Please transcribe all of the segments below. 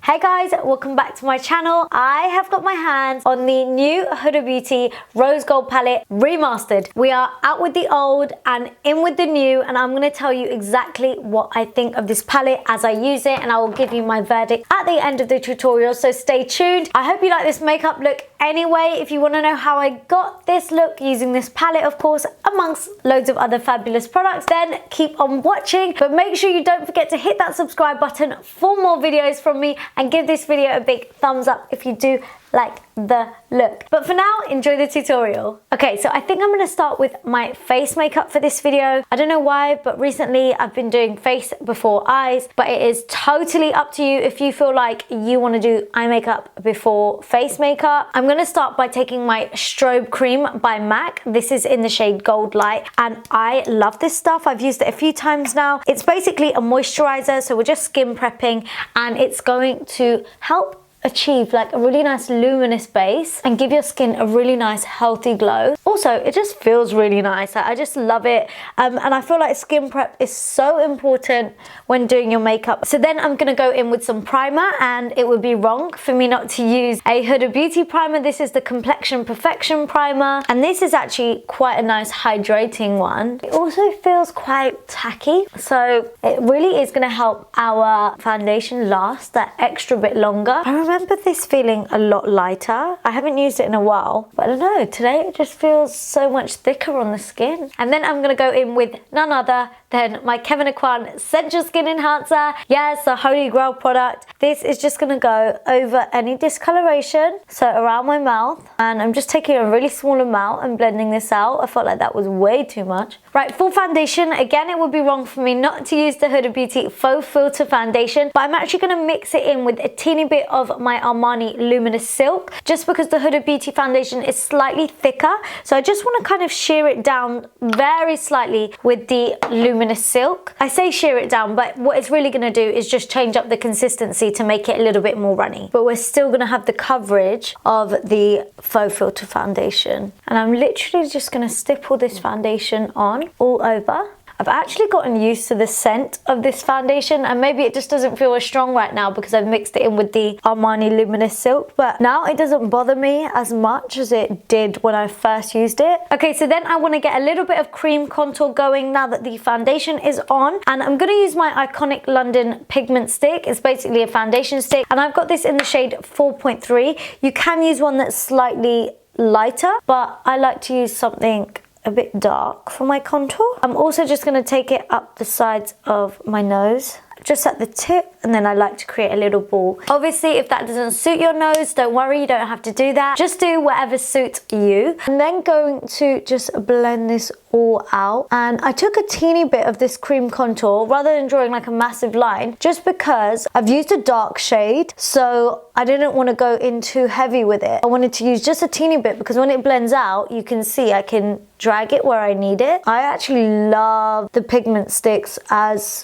Hey guys, welcome back to my channel. I have got my hands on the new Huda Beauty Rose Gold palette Remastered. We are out with the old and in with the new, and I'm going to tell you exactly what I think of this palette as I use it, and I will give you my verdict at the end of the tutorial, so stay tuned. I hope you like this makeup look anyway. If you want to know how I got this look using this palette, of course, amongst loads of other fabulous products, then keep on watching. But make sure you don't forget to hit that subscribe button for more videos from me, and give this video a big thumbs up if you do like the look. But for now, enjoy the tutorial. Okay, so I think I'm gonna start with my face makeup for this video. I don't know why, but recently I've been doing face before eyes, but it is totally up to you if you feel like you wanna do eye makeup before face makeup. I'm gonna start by taking my strobe cream by MAC. This is in the shade Gold Light, and I love this stuff. I've used it a few times now. It's basically a moisturizer, so we're just skin prepping, and it's going to help achieve like a really nice luminous base and give your skin a really nice healthy glow. Also, it just feels really nice. I just love it, and I feel like skin prep is so important when doing your makeup. So then I'm gonna go in with some primer, and it would be wrong for me not to use a Huda Beauty primer. This is the Complexion Perfection primer, and this is actually quite a nice hydrating one. It also feels quite tacky, so it really is gonna help our foundation last that extra bit longer. I remember this feeling a lot lighter. I haven't used it in a while, but I don't know, today it just feels so much thicker on the skin. And then I'm gonna go in with none other than my Kevyn Aucoin Sensual Skin Enhancer. Yes, the Holy Grail product. This is just gonna go over any discoloration, so around my mouth, and I'm just taking a really small amount and blending this out. I felt like that was way too much. Right, for foundation, again, it would be wrong for me not to use the Huda Beauty Faux Filter Foundation, but I'm actually gonna mix it in with a teeny bit of my Armani Luminous Silk, just because the Huda Beauty foundation is slightly thicker, so I just want to kind of shear it down very slightly with the Luminous Silk. I say shear it down, but what it's really going to do is just change up the consistency to make it a little bit more runny, but we're still going to have the coverage of the Faux Filter foundation. And I'm literally just going to stipple this foundation on all over. I've actually gotten used to the scent of this foundation, and maybe it just doesn't feel as strong right now because I've mixed it in with the Armani Luminous Silk, but now it doesn't bother me as much as it did when I first used it. Okay, so then I want to get a little bit of cream contour going now that the foundation is on, and I'm going to use my Iconic London pigment stick. It's basically a foundation stick, and I've got this in the shade 4.3. You can use one that's slightly lighter, but I like to use something a bit dark for my contour. I'm also just going to take it up the sides of my nose, just at the tip, and then I like to create a little ball. Obviously, if that doesn't suit your nose, don't worry, you don't have to do that. Just do whatever suits you. I'm then going to just blend this all out, and I took a teeny bit of this cream contour rather than drawing like a massive line, just because I've used a dark shade, so I didn't want to go in too heavy with it. I wanted to use just a teeny bit because when it blends out, you can see I can drag it where I need it. I actually love the pigment sticks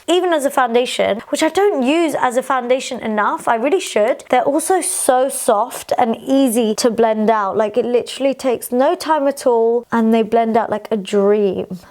even as a foundation, which I don't use as a foundation enough. I really should. They're also so soft and easy to blend out. Like, it literally takes no time at all, and they blend out like a dream.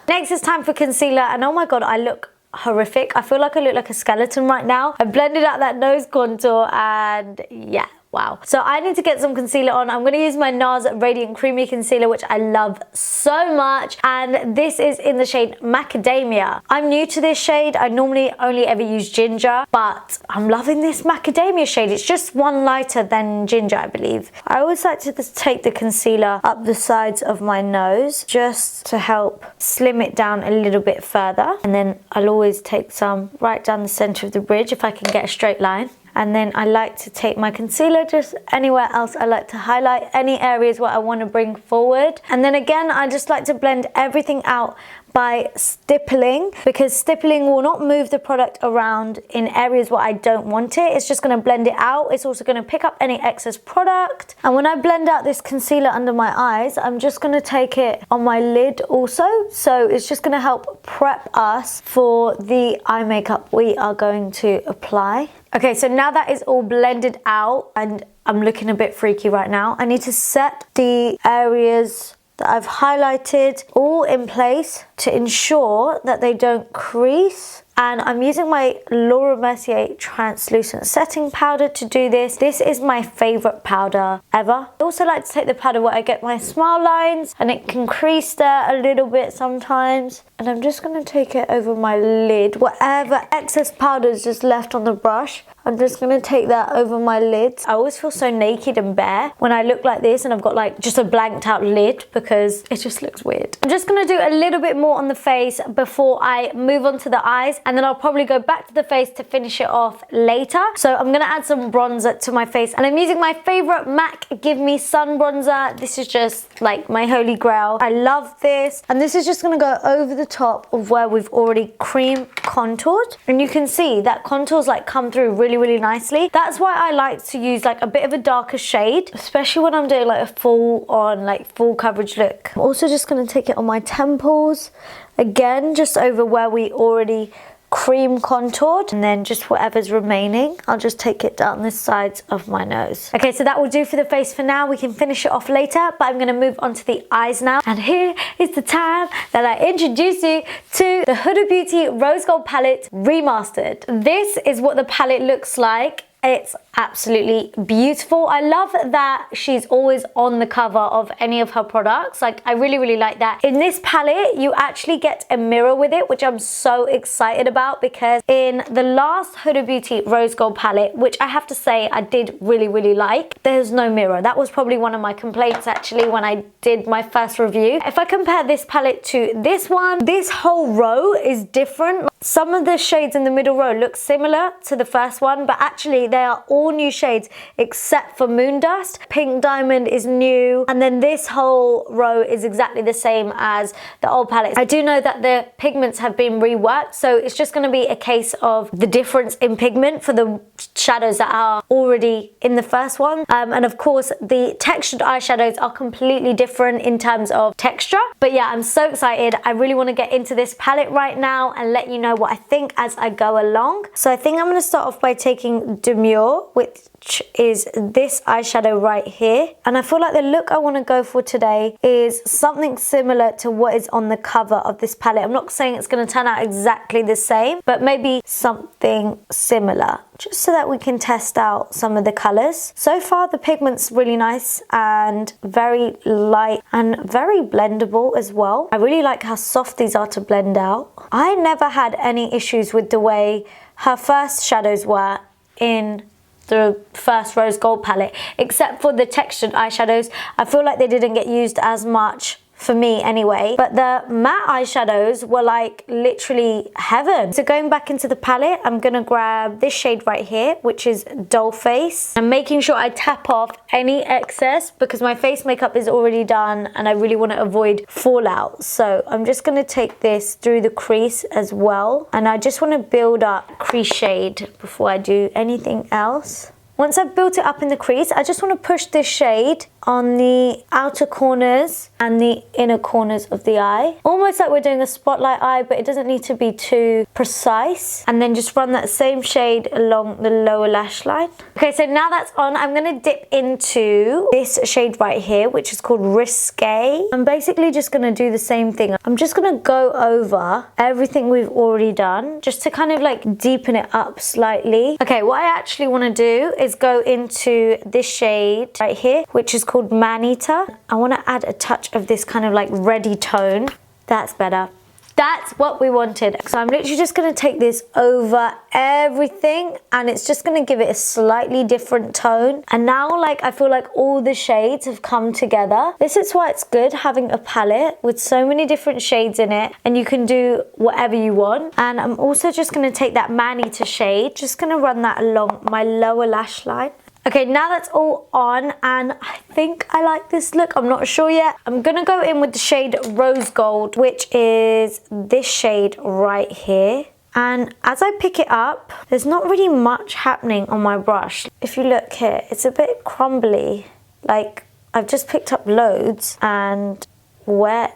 Next is time for concealer, and oh my god, I look horrific. I feel like I look like a skeleton right now. I blended out that nose contour, and yeah. Wow. So I need to get some concealer on. I'm going to use my Nars Radiant Creamy Concealer, which I love so much. And this is in the shade Macadamia. I'm new to this shade. I normally only ever use ginger, but I'm loving this Macadamia shade. It's just one lighter than ginger, I believe. I always like to just take the concealer up the sides of my nose just to help slim it down a little bit further. And then I'll always take some right down the center of the bridge if I can get a straight line. And then I like to take my concealer just anywhere else. I like to highlight any areas where I want to bring forward. And then again, I just like to blend everything out by stippling, because stippling will not move the product around in areas where I don't want it. It's just going to blend it out. It's also going to pick up any excess product. And when I blend out this concealer under my eyes, I'm just going to take it on my lid also. So it's just going to help prep us for the eye makeup we are going to apply. Okay, so now that is all blended out, and I'm looking a bit freaky right now, I need to set the areas that I've highlighted all in place to ensure that they don't crease And I'm using my Mercier translucent setting powder to do this. This is my favorite powder ever. I also like to take the powder where I get my smile lines, and it can crease there a little bit sometimes. And I'm just going to take it over my lid. Whatever excess powder is just left on the brush, I'm just going to take that over my lids. I always feel so naked and bare when I look like this and I've got like just a blanked out lid because it just looks weird. I'm just going to do a little bit more on the face before I move on to the eyes, and then I'll probably go back to the face to finish it off later. So I'm going to add some bronzer to my face, and I'm using my favorite MAC Give Me Sun bronzer. This is just like my holy grail. I love this, and this is just going to go over the top of where we've already cream contoured, and you can see that contours like come through really nicely. That's why I like to use like a bit of a darker shade, especially when I'm doing like a full coverage look. I'm also just going to take it on my temples, again just over where we already cream contoured, and then just whatever's remaining, I'll just take it down the sides of my nose. Okay, so that will do for the face for now. We can finish it off later, but I'm going to move on to the eyes now. And here is the time that I introduce you to the Huda Beauty Rose Gold Palette Remastered. This is what the palette looks like. It's absolutely beautiful. I love that she's always on the cover of any of her products. Like, I really like that. In this palette, you actually get a mirror with it, which I'm so excited about, because in the last Huda Beauty Rose Gold palette, which I have to say I did really like, there's no mirror. That was probably one of my complaints actually when I did my first review. If I compare this palette to this one, this whole row is different. Some of the shades in the middle row look similar to the first one, but actually they are all new shades except for Moon Dust. Pink Diamond is new, and then this whole row is exactly the same as the old palette. I do know that the pigments have been reworked, so it's just going to be a case of the difference in pigment for the shadows that are already in the first one. And of course, the textured eyeshadows are completely different in terms of texture. But yeah, I'm so excited. I really want to get into this palette right now and let you know what I think as I go along. So I think I'm going to start off by taking Demure, which is this eyeshadow right here. And I feel like the look I want to go for today is something similar to what is on the cover of this palette. I'm not saying it's going to turn out exactly the same, but maybe something similar, just so that we can test out some of the colors. So far, the pigment's really nice and very light and very blendable as well. I really like how soft these are to blend out. I never had any issues with the way her first shadows were in the first Rose Gold palette, except for the textured eyeshadows. I feel like they didn't get used as much, for me anyway, but the matte eyeshadows were like literally heaven. So going back into the palette, I'm gonna grab this shade right here, which is Doll Face. I'm making sure I tap off any excess because my face makeup is already done and I really want to avoid fallout. So I'm just gonna take this through the crease as well, and I just want to build up crease shade before I do anything else. Once I've built it up in the crease, I just want to push this shade on the outer corners and the inner corners of the eye. Almost like we're doing a spotlight eye, but it doesn't need to be too precise. And then just run that same shade along the lower lash line. Okay, so now that's on, I'm going to dip into this shade right here, which is called Risque. I'm basically just going to do the same thing. I'm just going to go over everything we've already done, just to kind of like deepen it up slightly. Okay, what I actually want to do is go into this shade right here, which is called Man-Eater. I want to add a touch of this kind of like reddy tone. That's better. That's what we wanted. So I'm literally just going to take this over everything and it's just going to give it a slightly different tone. And now like I feel like all the shades have come together. This is why it's good having a palette with so many different shades in it and you can do whatever you want. And I'm also just going to take that Man-Eater shade, just going to run that along my lower lash line. Okay, now that's all on and I think I like this look. I'm not sure yet. I'm gonna go in with the shade Rose Gold, which is this shade right here. And as I pick it up, there's not really much happening on my brush. If you look here, it's a bit crumbly. Like I've just picked up loads and where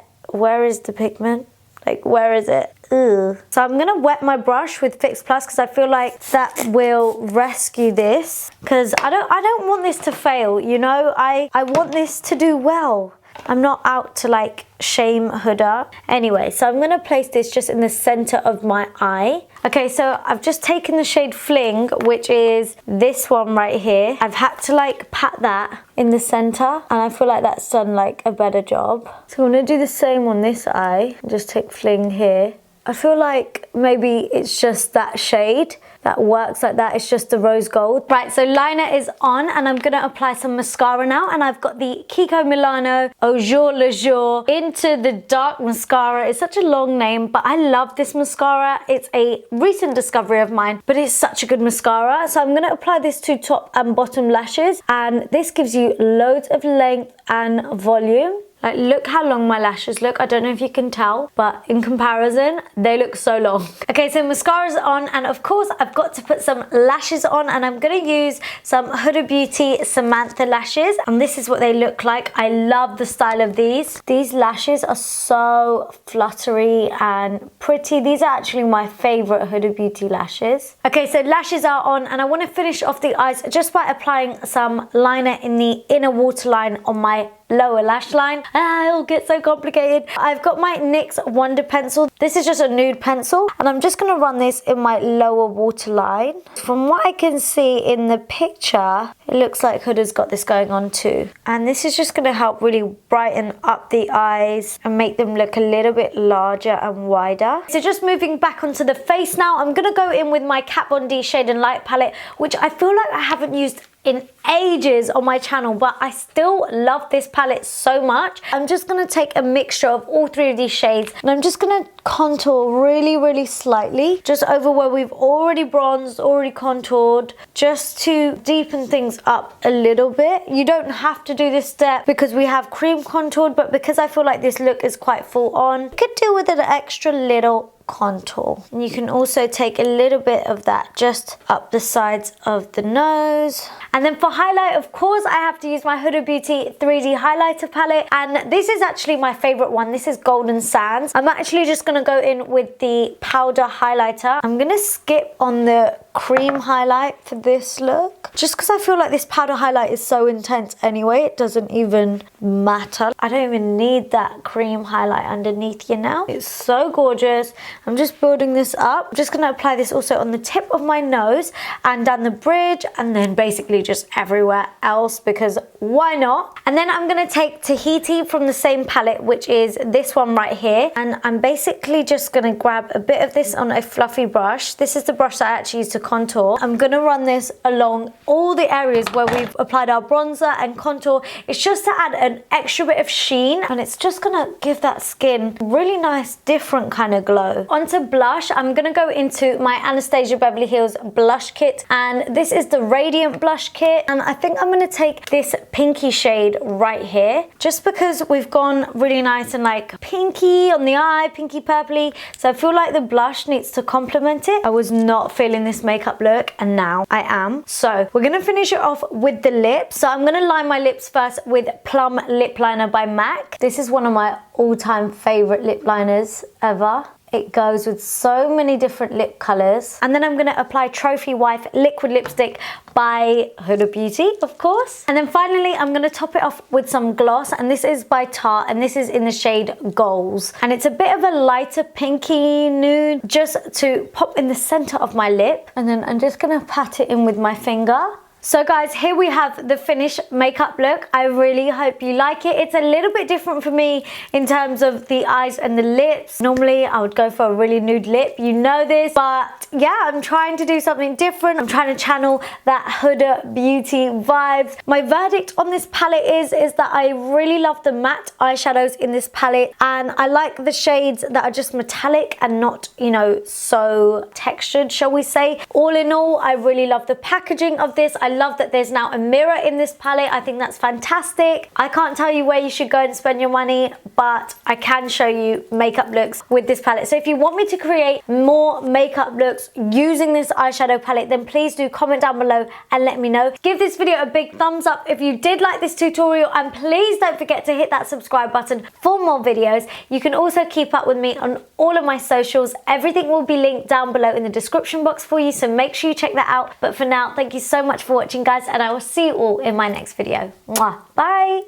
is the pigment? Like, where is it? Ugh. So I'm gonna wet my brush with Fix Plus because I feel like that will rescue this. Because I don't want this to fail, you know? I want this to do well. I'm not out to like shame Huda. Anyway, so I'm gonna place this just in the center of my eye. Okay, so I've just taken the shade Fling, which is this one right here. I've had to like pat that in the center, and I feel like that's done like a better job. So I'm gonna do the same on this eye. Just take Fling here. I feel like maybe it's just that shade that works like that. It's just the rose gold. Right, so liner is on, and I'm gonna apply some mascara now, and I've got the Kiko Au Jour Le Jour Into the Dark Mascara. It's such a long name, but I love this mascara. It's a recent discovery of mine, but it's such a good mascara. So I'm gonna apply this to top and bottom lashes, and this gives you loads of length and volume. Like, look how long my lashes look. I don't know if you can tell, but in comparison, they look so long. Okay, so mascara's on, and of course, I've got to put some lashes on, and I'm gonna use some Huda Beauty Samantha lashes, and this is what they look like. I love the style of these. These lashes are so fluttery and pretty. These are actually my favorite Huda Beauty lashes. Okay, so lashes are on, and I wanna finish off the eyes just by applying some liner in the inner waterline on my lower lash line. It'll get so complicated. I've got my NYX Wonder Pencil. This is just a nude pencil, and I'm just gonna run this in my lower waterline. From what I can see in the picture, it looks like Huda's got this going on too. And this is just gonna help really brighten up the eyes and make them look a little bit larger and wider. So just moving back onto the face now, I'm gonna go in with my Kat Von D Shade and Light palette, which I feel like I haven't used in ages on my channel, but I still love this palette so much. I'm just gonna take a mixture of all three of these shades, and I'm just gonna contour really slightly, just over where we've already bronzed, already contoured, just to deepen things up a little bit. You don't have to do this step because we have cream contoured, but because I feel like this look is quite full on, you could do with an extra little contour. And you can also take a little bit of that just up the sides of the nose. And then for highlight, of course, I have to use my Huda Beauty 3D highlighter palette, and this is actually my favorite one. This is Golden Sands. I'm actually just gonna go in with the powder highlighter. I'm gonna skip on the cream highlight for this look, just because I feel like this powder highlight is so intense anyway, it doesn't even matter. I don't even need that cream highlight underneath you now. It's so gorgeous. I'm just building this up. I'm just gonna apply this also on the tip of my nose and down the bridge, and then basically just everywhere else, because why not? And then I'm gonna take Tahiti from the same palette, which is this one right here, and I'm basically just gonna grab a bit of this on a fluffy brush. This is the brush that I actually use to contour. I'm gonna run this along all the areas where we've applied our bronzer and contour. It's just to add an extra bit of sheen, and it's just gonna give that skin really nice, different kind of glow. Onto blush, I'm gonna go into my Anastasia Beverly Hills blush kit, and this is the Radiant blush kit, and I think I'm gonna take this pinky shade right here, just because we've gone really nice and like pinky on the eye, pinky purpley, so I feel like the blush needs to complement it. I was not feeling this makeup look, and now I am. So we're gonna finish it off with the lips. So I'm gonna line my lips first with Plum Lip Liner by MAC. This is one of my all-time favorite lip liners ever. It goes with so many different lip colors. And then I'm gonna apply Trophy Wife liquid lipstick by Huda Beauty, of course. And then finally, I'm gonna top it off with some gloss, and this is by Tarte, and this is in the shade Goals. And it's a bit of a lighter pinky nude, just to pop in the center of my lip. And then I'm just gonna pat it in with my finger. So guys, here we have the finished makeup look. I really hope you like it. It's a little bit different for me in terms of the eyes and the lips. Normally I would go for a really nude lip, you know this, but yeah, I'm trying to do something different. I'm trying to channel that Huda Beauty vibes. My verdict on this palette is that I really love the matte eyeshadows in this palette, and I like the shades that are just metallic and not, you know, so textured, shall we say. All in all, I really love the packaging of this. I love that there's now a mirror in this palette. I think that's fantastic. I can't tell you where you should go and spend your money, but I can show you makeup looks with this palette. So if you want me to create more makeup looks using this eyeshadow palette, then please do comment down below and let me know. Give this video a big thumbs up if you did like this tutorial, and please don't forget to hit that subscribe button for more videos. You can also keep up with me on all of my socials. Everything will be linked down below in the description box for you, so make sure you check that out. But for now, thank you so much for watching, guys, and I will see you all in my next video. Mwah. Bye.